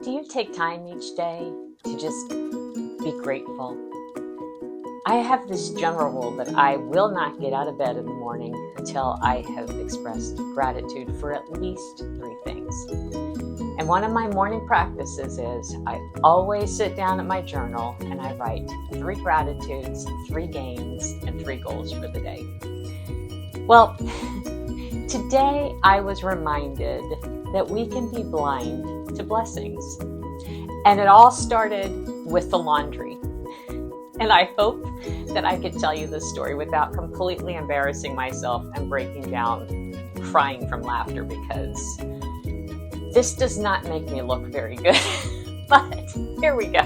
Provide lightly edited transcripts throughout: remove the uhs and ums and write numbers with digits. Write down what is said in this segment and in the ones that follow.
Do you take time each day to just be grateful? I have this general rule that I will not get out of bed in the morning until I have expressed gratitude for at least three things. And one of my morning practices is I always sit down at my journal and I write three gratitudes, three gains, and three goals for the day. Well, today I was reminded that we can be blind to blessings. And it all started with the laundry. And I hope that I could tell you this story without completely embarrassing myself and breaking down, crying from laughter, because this does not make me look very good. But here we go.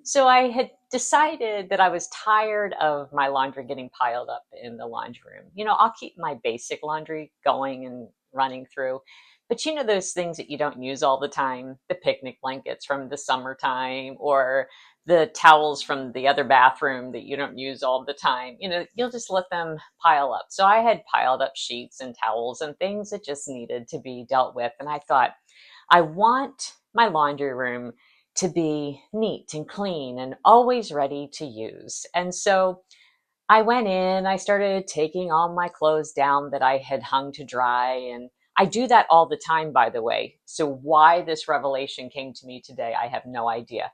So I had decided that I was tired of my laundry getting piled up in the laundry room. I'll keep my basic laundry going and running through. But those things that you don't use all the time, the picnic blankets from the summertime or the towels from the other bathroom that you don't use all the time, you'll just let them pile up. So I had piled up sheets and towels and things that just needed to be dealt with. And I thought, I want my laundry room to be neat and clean and always ready to use. And so I went in, I started taking all my clothes down that I had hung to dry. And I do that all the time, by the way. So why this revelation came to me today, I have no idea.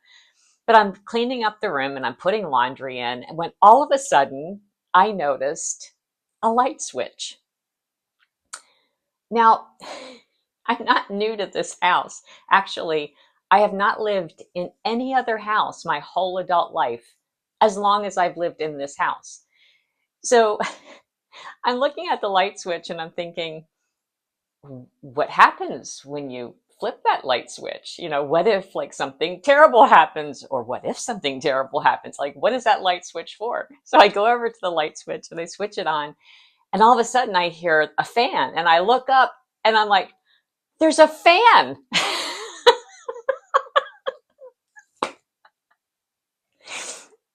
But I'm cleaning up the room and I'm putting laundry in. And when all of a sudden I noticed a light switch. Now, I'm not new to this house. Actually, I have not lived in any other house my whole adult life as long as I've lived in this house. So I'm looking at the light switch and I'm thinking, what happens when you flip that light switch? What if like something terrible happens, or what if something terrible happens? Like, what is that light switch for? So I go over to the light switch and I switch it on, and all of a sudden I hear a fan and I look up and I'm like, there's a fan.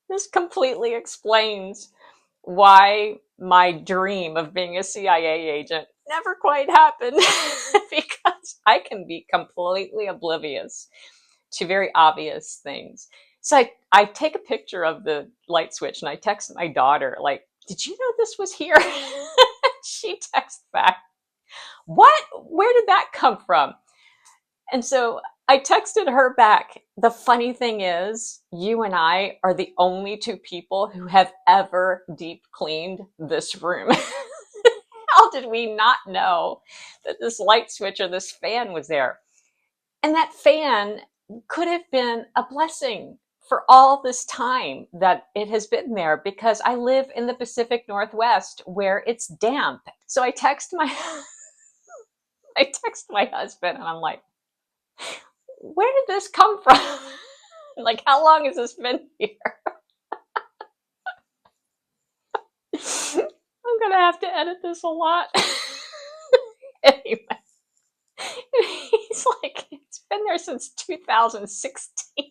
This completely explains why my dream of being a CIA agent never quite happened because I can be completely oblivious to very obvious things. So I take a picture of the light switch and I text my daughter, like, did you know this was here? She texts back, what? Where did that come from? And so I texted her back. The funny thing is, you and I are the only two people who have ever deep cleaned this room. How did we not know that this light switch or this fan was there? And that fan could have been a blessing for all this time that it has been there, because I live in the Pacific Northwest where it's damp. So I text my husband and I'm like, where did this come from? Like, how long has this been here? I'm gonna have to edit this a lot. Anyway, he's like, it's been there since 2016.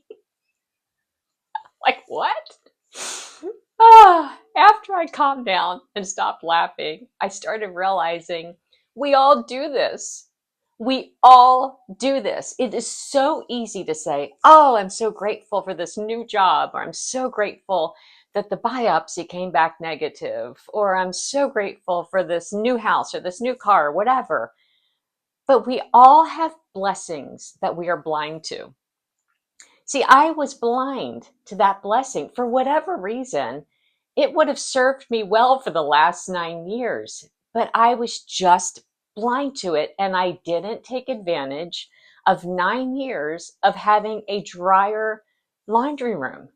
Like, what? After I calmed down and stopped laughing, I started realizing we all do this. We all do this. It is so easy to say, oh, I'm so grateful for this new job, or I'm so grateful that the biopsy came back negative, or I'm so grateful for this new house or this new car, or whatever. But we all have blessings that we are blind to. See, I was blind to that blessing for whatever reason. It would have served me well for the last 9 years, but I was just blind to it. And I didn't take advantage of 9 years of having a drier laundry room.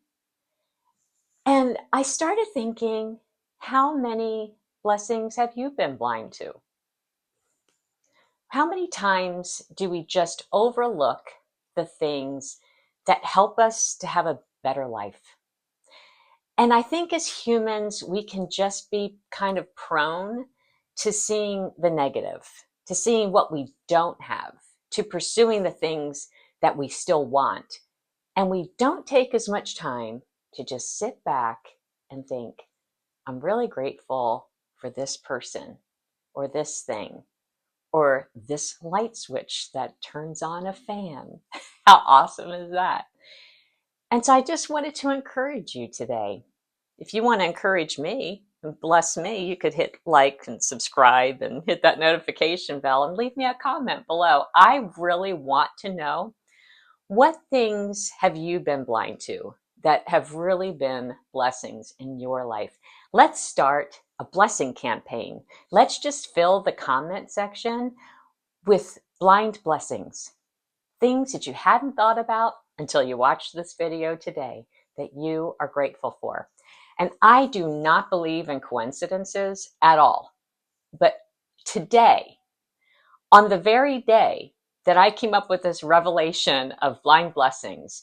And I started thinking, how many blessings have you been blind to? How many times do we just overlook the things that help us to have a better life? And I think as humans, we can just be kind of prone to seeing the negative, to seeing what we don't have, to pursuing the things that we still want. And we don't take as much time to just sit back and think, I'm really grateful for this person, or this thing, or this light switch that turns on a fan. How awesome is that? And so I just wanted to encourage you today. If you want to encourage me and bless me, you could hit like and subscribe and hit that notification bell and leave me a comment below. I really want to know, what things have you been blind to that have really been blessings in your life? Let's start a blessing campaign. Let's just fill the comment section with blind blessings, things that you hadn't thought about until you watched this video today that you are grateful for. And I do not believe in coincidences at all. But today, on the very day that I came up with this revelation of blind blessings,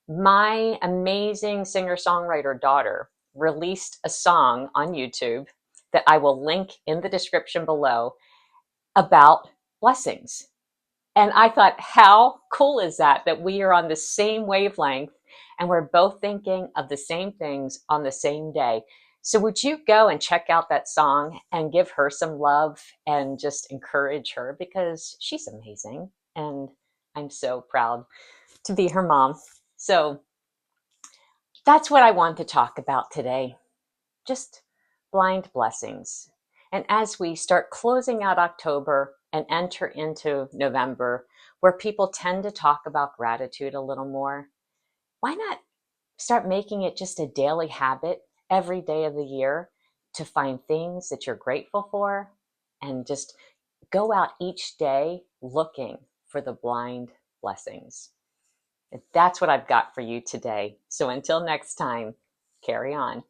my amazing singer-songwriter daughter released a song on YouTube that I will link in the description below about blessings. And I thought, how cool is that, that we are on the same wavelength and we're both thinking of the same things on the same day. So would you go and check out that song and give her some love and just encourage her, because she's amazing and I'm so proud to be her mom. So that's what I want to talk about today. Just blind blessings. And as we start closing out October and enter into November, where people tend to talk about gratitude a little more, why not start making it just a daily habit every day of the year to find things that you're grateful for and just go out each day looking for the blind blessings. And that's what I've got for you today. So until next time, carry on.